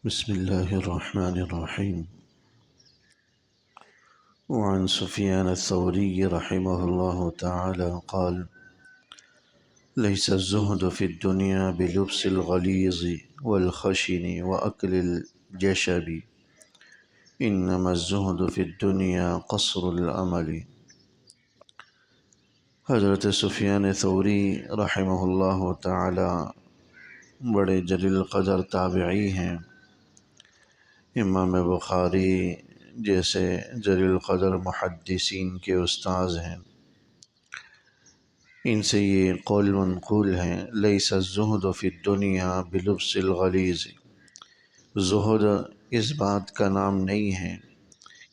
بسم الله الرحمن الرحيم. وعن سفيان الثوري رحمه الله تعالى قال: ليس الزهد في الدنيا بلبس الغليظ والخشن وأكل الجشب، إنما الزهد في الدنيا قصر الأمل. حضرت سفیان ثوری رحمہ اللہ تعالی بڑے جلیل قدر تابعی ہیں. امام بخاری جیسے جلیل قدر محدثین کے استاذ ہیں. ان سے یہ قول منقول ہے: لیس الزہد فی الدنیا بلبس الغلیظ. زہد اس بات کا نام نہیں ہے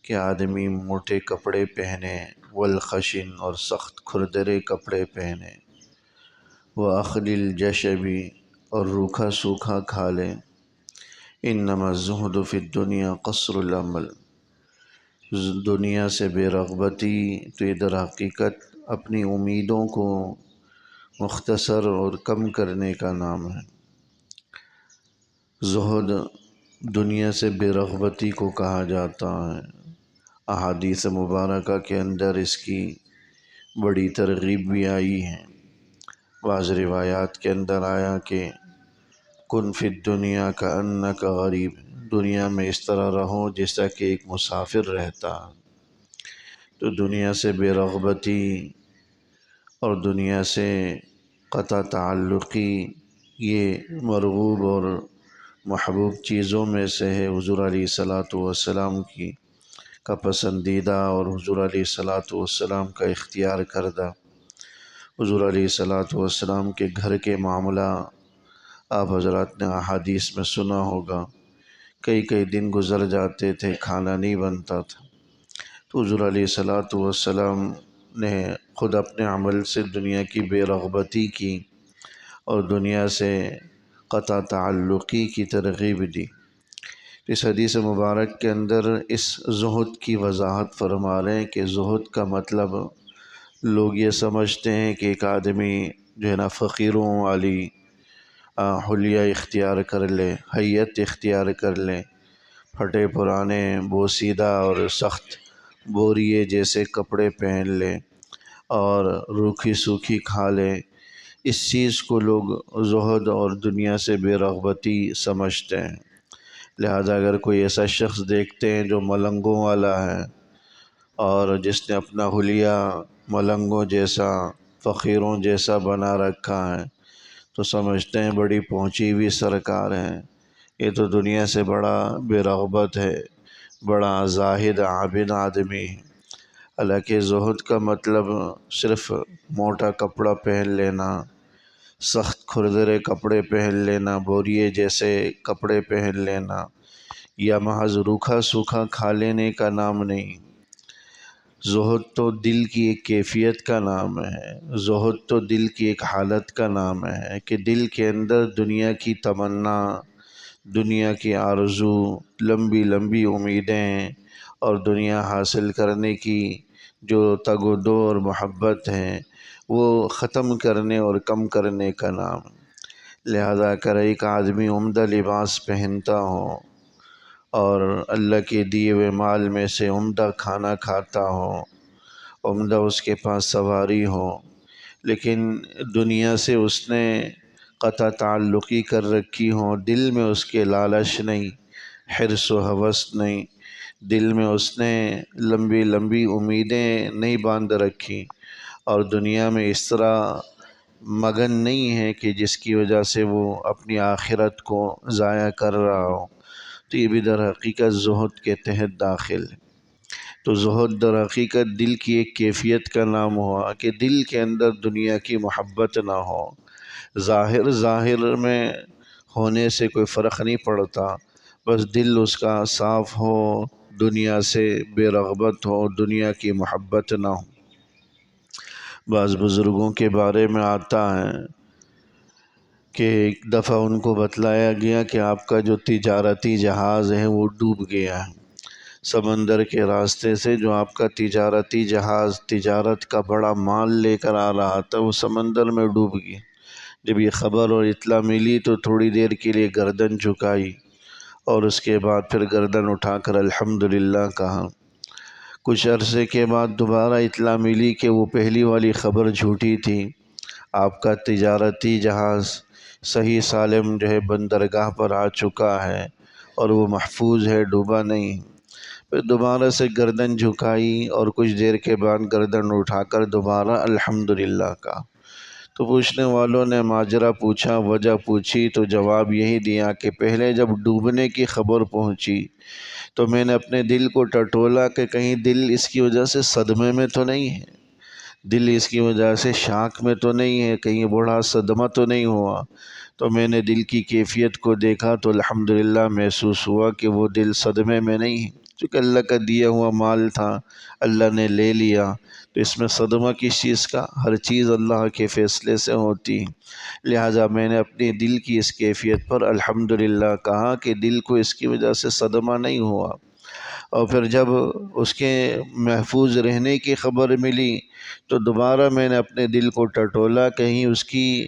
کہ آدمی موٹے کپڑے پہنے، والخشن اور سخت کھردرے کپڑے پہنے، وَأَخْلِ الْجَشَبِ اور روکھا سوکھا کھا لے. انما الزہد فی الدنیا قصر العمل. دنیا سے بے رغبتی تو یہ در حقیقت اپنی امیدوں کو مختصر اور کم کرنے کا نام ہے. زہد دنیا سے بے رغبتی کو کہا جاتا ہے. احادیث مبارکہ کے اندر اس کی بڑی ترغیب بھی آئی ہے. بعض روایات کے اندر آیا کہ کن فی الدنیا کأنک غریب. دنیا میں اس طرح رہو جیسا کہ ایک مسافر رہتا. تو دنیا سے بے رغبتی اور دنیا سے قطع تعلقی یہ مرغوب اور محبوب چیزوں میں سے ہے. حضور علیہ السلام کا پسندیدہ اور حضور علیہ السلام کا اختیار کردہ. حضور علیہ السلام کے گھر کے معاملہ آپ حضرات نے احادیث میں سنا ہوگا. کئی دن گزر جاتے تھے، کھانا نہیں بنتا تھا. تو حضور علیہ السلام نے خود اپنے عمل سے دنیا کی بے رغبتی کی اور دنیا سے قطع تعلقی کی ترغیب دی. اس حدیث مبارک کے اندر اس زہد کی وضاحت فرما رہے ہیں کہ زہد کا مطلب لوگ یہ سمجھتے ہیں کہ ایک آدمی جو ہے نا فقیروں والی حلیہ اختیار کر لے، حیت اختیار کر لے، پھٹے پرانے بوسیدہ اور سخت بوریے جیسے کپڑے پہن لے اور روکھی سوکھی کھا لے. اس چیز کو لوگ زہد اور دنیا سے بے رغبتی سمجھتے ہیں. لہذا اگر کوئی ایسا شخص دیکھتے ہیں جو ملنگوں والا ہے اور جس نے اپنا حلیہ ملنگوں جیسا، فقیروں جیسا بنا رکھا ہے، تو سمجھتے ہیں بڑی پہنچی ہوئی سرکار ہے. یہ تو دنیا سے بڑا بے رغبت ہے، بڑا زاہد عابد آدمی ہے. حالانکہ زہد کا مطلب صرف موٹا کپڑا پہن لینا، سخت کھردرے کپڑے پہن لینا، بوریے جیسے کپڑے پہن لینا، یا محض روکھا سوکھا کھا لینے کا نام نہیں. زہد تو دل کی ایک کیفیت کا نام ہے. زہد تو دل کی ایک حالت کا نام ہے کہ دل کے اندر دنیا کی تمنا، دنیا کی آرزو، لمبی لمبی امیدیں اور دنیا حاصل کرنے کی جو تگ و دو اور محبت ہے وہ ختم کرنے اور کم کرنے کا نام. لہذا اگر ایک آدمی عمدہ لباس پہنتا ہو اور اللہ کے دیے ہوئے مال میں سے عمدہ کھانا کھاتا ہو، عمدہ اس کے پاس سواری ہو، لیکن دنیا سے اس نے قطع تعلقی کر رکھی ہو، دل میں اس کے لالچ نہیں، حرص و ہوس نہیں، دل میں اس نے لمبی لمبی امیدیں نہیں باندھ رکھی اور دنیا میں اس طرح مگن نہیں ہے کہ جس کی وجہ سے وہ اپنی آخرت کو ضائع کر رہا ہو، تو یہ بھی در حقیقت زہد کے تحت داخل ہے. تو زہد در حقیقت دل کی ایک کیفیت کا نام ہوا کہ دل کے اندر دنیا کی محبت نہ ہو. ظاہر میں ہونے سے کوئی فرق نہیں پڑتا، بس دل اس کا صاف ہو، دنیا سے بے رغبت ہو، دنیا کی محبت نہ ہو. بعض بزرگوں کے بارے میں آتا ہے کہ ایک دفعہ ان کو بتلایا گیا کہ آپ کا جو تجارتی جہاز ہے وہ ڈوب گیا ہے. سمندر کے راستے سے جو آپ کا تجارتی جہاز تجارت کا بڑا مال لے کر آ رہا تھا وہ سمندر میں ڈوب گیا. جب یہ خبر اور اطلاع ملی تو تھوڑی دیر کے لیے گردن جھکائی اور اس کے بعد پھر گردن اٹھا کر الحمدللہ کہا۔ کچھ عرصے کے بعد دوبارہ اطلاع ملی کہ وہ پہلی والی خبر جھوٹی تھی، آپ کا تجارتی جہاز صحیح سالم بندرگاہ پر آ چکا ہے اور وہ محفوظ ہے، ڈوبا نہیں۔ پھر دوبارہ سے گردن جھکائی اور کچھ دیر کے بعد گردن اٹھا کر دوبارہ الحمدللہ کہا۔ تو پوچھنے والوں نے ماجرا پوچھا، وجہ پوچھی، تو جواب یہی دیا کہ پہلے جب ڈوبنے کی خبر پہنچی تو میں نے اپنے دل کو ٹٹولا کہ کہیں دل اس کی وجہ سے صدمے میں تو نہیں ہے، دل اس کی وجہ سے شاک میں تو نہیں ہے، کہیں بڑا صدمہ تو نہیں ہوا۔ تو میں نے دل کی کیفیت کو دیکھا تو الحمدللہ محسوس ہوا کہ وہ دل صدمے میں نہیں ہے، چونکہ اللہ کا دیا ہوا مال تھا، اللہ نے لے لیا، تو اس میں صدمہ کس چیز کا؟ ہر چیز اللہ کے فیصلے سے ہوتی ہے۔ لہٰذا میں نے اپنے دل کی اس کیفیت پر الحمدللہ کہا کہ دل کو اس کی وجہ سے صدمہ نہیں ہوا۔ اور پھر جب اس کے محفوظ رہنے کی خبر ملی تو دوبارہ میں نے اپنے دل کو ٹٹولا، کہیں اس کی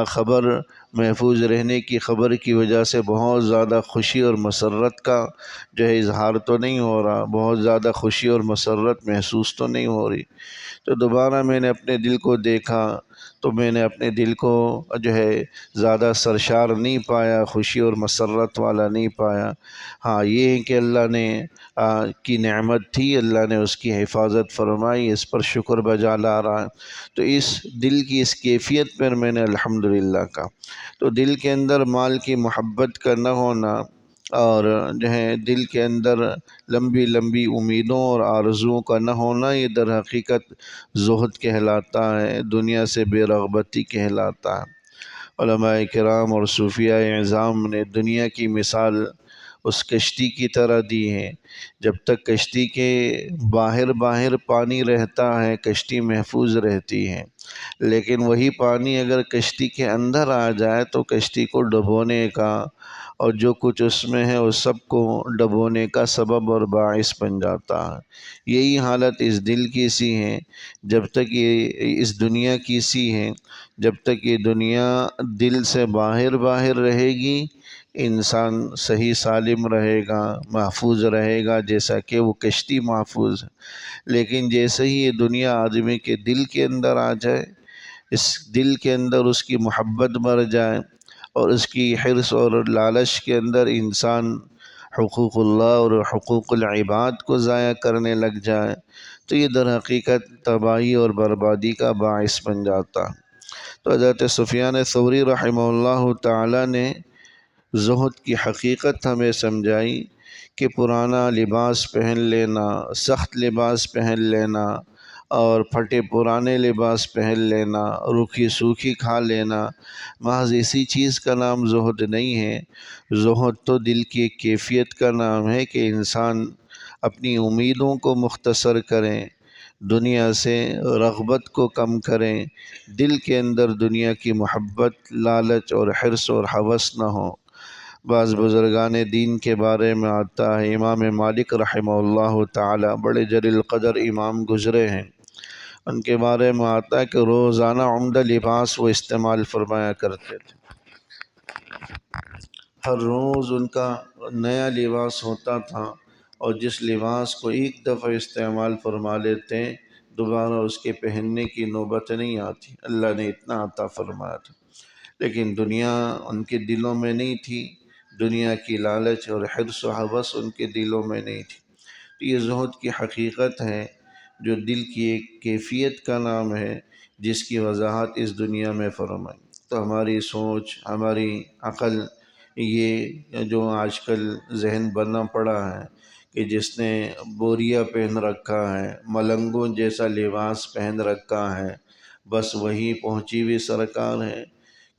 خبر محفوظ رہنے کی خبر کی وجہ سے بہت زیادہ خوشی اور مسرت کا اظہار تو نہیں ہو رہا، بہت زیادہ خوشی اور مسرت محسوس تو نہیں ہو رہی۔ تو دوبارہ میں نے اپنے دل کو دیکھا تو میں نے اپنے دل کو زیادہ سرشار نہیں پایا، خوشی اور مسرت والا نہیں پایا۔ ہاں یہ ہے کہ اللہ نے کی نعمت تھی، اللہ نے اس کی حفاظت فرمائی، اس پر شکر بجا لا رہا ہے۔ تو اس دل کی اس کیفیت پر میں نے الحمدللہ کہا۔ تو دل کے اندر مال کی محبت کا نہ ہونا اور دل کے اندر لمبی لمبی امیدوں اور آرزوؤں کا نہ ہونا، یہ در حقیقت زہد کہلاتا ہے، دنیا سے بے رغبتی کہلاتا ہے۔ علماء کرام اور صوفیاء اعظام نے دنیا کی مثال اس کشتی کی طرح دی ہے۔ جب تک کشتی کے باہر باہر پانی رہتا ہے کشتی محفوظ رہتی ہے، لیکن وہی پانی اگر کشتی کے اندر آ جائے تو کشتی کو ڈبونے کا اور جو کچھ اس میں ہے اس سب کو ڈبونے کا سبب اور باعث بن جاتا ہے۔ یہی حالت اس دل کی سی ہے، جب تک یہ اس دنیا کی سی ہے، جب تک یہ دنیا دل سے باہر باہر رہے گی انسان صحیح سالم رہے گا، محفوظ رہے گا، جیسا کہ وہ کشتی محفوظ ہے۔ لیکن جیسے ہی یہ دنیا آدمی کے دل کے اندر آ جائے، اس دل کے اندر اس کی محبت مر جائے اور اس کی حرص اور لالچ کے اندر انسان حقوق اللہ اور حقوق العباد کو ضائع کرنے لگ جائے تو یہ در حقیقت تباہی اور بربادی کا باعث بن جاتا۔ تو حضرت سفیان ثوری رحمہ اللہ تعالی نے زہد کی حقیقت ہمیں سمجھائی کہ پرانا لباس پہن لینا، سخت لباس پہن لینا اور پھٹے پرانے لباس پہن لینا، روکھی سوکھی کھا لینا، محض اسی چیز کا نام زہد نہیں ہے۔ زہد تو دل کی ایک کیفیت کا نام ہے کہ انسان اپنی امیدوں کو مختصر کریں، دنیا سے رغبت کو کم کریں، دل کے اندر دنیا کی محبت، لالچ اور حرص اور ہوس نہ ہو۔ بعض بزرگان دین کے بارے میں آتا ہے، امام مالک رحمہ اللہ تعالی بڑے جلیل قدر امام گزرے ہیں، ان کے بارے میں آتا ہے کہ روزانہ عمدہ لباس وہ استعمال فرمایا کرتے تھے، ہر روز ان کا نیا لباس ہوتا تھا اور جس لباس کو ایک دفعہ استعمال فرما لیتے ہیں دوبارہ اس کے پہننے کی نوبت نہیں آتی، اللہ نے اتنا عطا فرمایا تھا۔ لیکن دنیا ان کے دلوں میں نہیں تھی، دنیا کی لالچ اور حرص و ہوس ان کے دلوں میں نہیں تھی۔ تو یہ زہد کی حقیقت ہے جو دل کی ایک کیفیت کا نام ہے جس کی وضاحت اس دنیا میں فرمائی۔ تو ہماری سوچ، ہماری عقل، یہ جو آج کل ذہن بنا پڑا ہے کہ جس نے بوریا پہن رکھا ہے، ملنگوں جیسا لباس پہن رکھا ہے، بس وہی پہنچی ہوئی سرکار ہے۔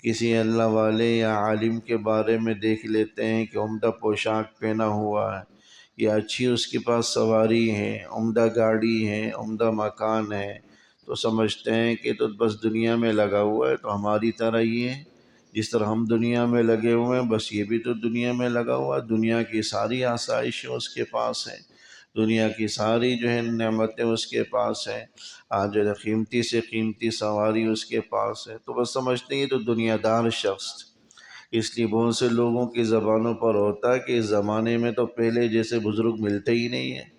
کسی اللہ والے یا عالم کے بارے میں دیکھ لیتے ہیں کہ عمدہ پوشاک پہنا ہوا ہے یا اچھی اس کے پاس سواری ہے، عمدہ گاڑی ہے، عمدہ مکان ہے، تو سمجھتے ہیں کہ تو بس دنیا میں لگا ہوا ہے، تو ہماری طرح یہ ہے، جس طرح ہم دنیا میں لگے ہوئے ہیں بس یہ بھی تو دنیا میں لگا ہوا ہے، دنیا کی ساری آسائشیں اس کے پاس ہیں، دنیا کی ساری نعمتیں اس کے پاس ہیں، آج قیمتی سے قیمتی سواری اس کے پاس ہے، تو بس سمجھتے ہیں یہ تو دنیا دار شخص، اس لیے بہت سے لوگوں کی زبانوں پر ہوتا ہے کہ اس زمانے میں تو پہلے جیسے بزرگ ملتے ہی نہیں ہیں،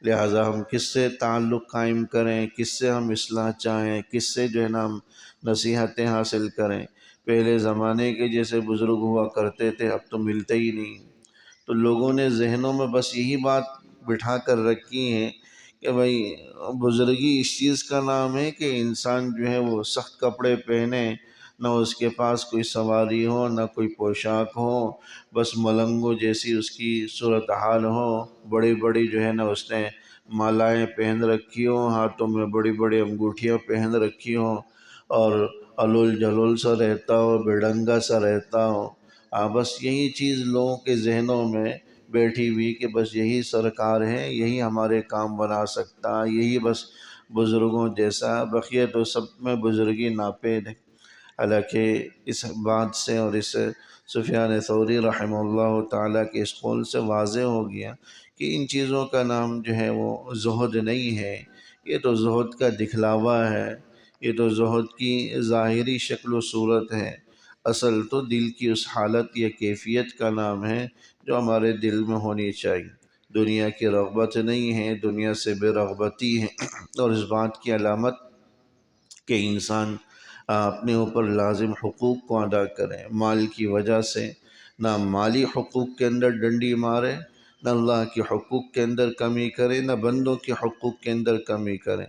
لہٰذا ہم کس سے تعلق قائم کریں، کس سے ہم اصلاح چاہیں، کس سے جو ہے نا ہم نصیحتیں حاصل کریں۔ پہلے زمانے کے جیسے بزرگ ہوا کرتے تھے، اب تو ملتے ہی نہیں۔ تو لوگوں نے ذہنوں میں بس یہی بات بٹھا کر رکھی ہے کہ بھئی بزرگی اس چیز کا نام ہے کہ انسان جو ہے وہ سخت کپڑے پہنے، نہ اس کے پاس کوئی سواری ہو، نہ کوئی پوشاک ہو، بس ملنگوں جیسی اس کی صورتحال ہو، بڑی بڑی جو ہے نا اس نے مالائیں پہن رکھی ہوں، ہاتھوں میں بڑی بڑی انگوٹھیاں پہن رکھی ہوں، اور الول جلول سا رہتا ہو، بےڈنگا سا رہتا ہو۔ بس یہی چیز لوگوں کے ذہنوں میں بیٹھی ہوئی کہ بس یہی سرکار ہے، یہی ہمارے کام بنا سکتا، یہی بس بزرگوں جیسا، بقیہ تو سب میں بزرگی ناپید ہے۔ حالانکہ اس بات سے اور اس سفیان ثوری رحمہ اللہ تعالیٰ کے اس قول سے واضح ہو گیا کہ ان چیزوں کا نام جو ہے وہ زہد نہیں ہے، یہ تو زہد کا دکھلاوا ہے، یہ تو زہد کی ظاہری شکل و صورت ہے۔ اصل تو دل کی اس حالت یا کیفیت کا نام ہے جو ہمارے دل میں ہونی چاہیے۔ دنیا کی رغبت نہیں ہے، دنیا سے بے رغبتی ہے، اور اس بات کی علامت کہ انسان اپنے اوپر لازم حقوق کو ادا کرے، مال کی وجہ سے نہ مالی حقوق کے اندر ڈنڈی مارے، نہ اللہ کے حقوق کے اندر کمی کرے، نہ بندوں کے حقوق کے اندر کمی کرے۔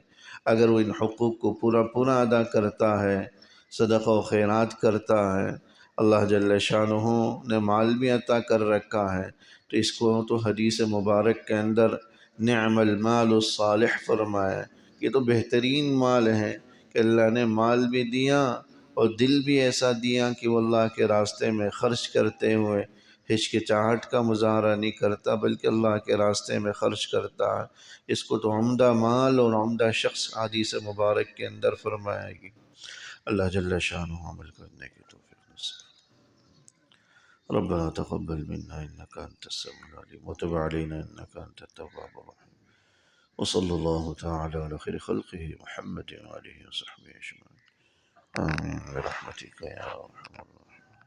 اگر وہ ان حقوق کو پورا پورا ادا کرتا ہے، صدقہ و خیرات کرتا ہے، اللہ جل شانہ نے مال بھی عطا کر رکھا ہے، تو اس کو تو حدیث مبارک کے اندر نعم المال الصالح فرمایا، یہ تو بہترین مال ہے کہ اللہ نے مال بھی دیا اور دل بھی ایسا دیا کہ وہ اللہ کے راستے میں خرچ کرتے ہوئے ہچکچاہٹ کا مظاہرہ نہیں کرتا، بلکہ اللہ کے راستے میں خرچ کرتا ہے۔ اس کو تو عمدہ مال اور عمدہ شخص حدیث مبارک کے اندر فرمائے گی۔ اللہ جل شانہ عمل کرنے کی توفیق نصیب۔ ربنا تقبل منا إنك أنت السميع العليم وتب علينا إنك أنت التواب الرحيم، وصلى الله تعالى على خير خلقه محمد وآله وصحبه أجمعين، آمين برحمتك يا أرحم الراحمين.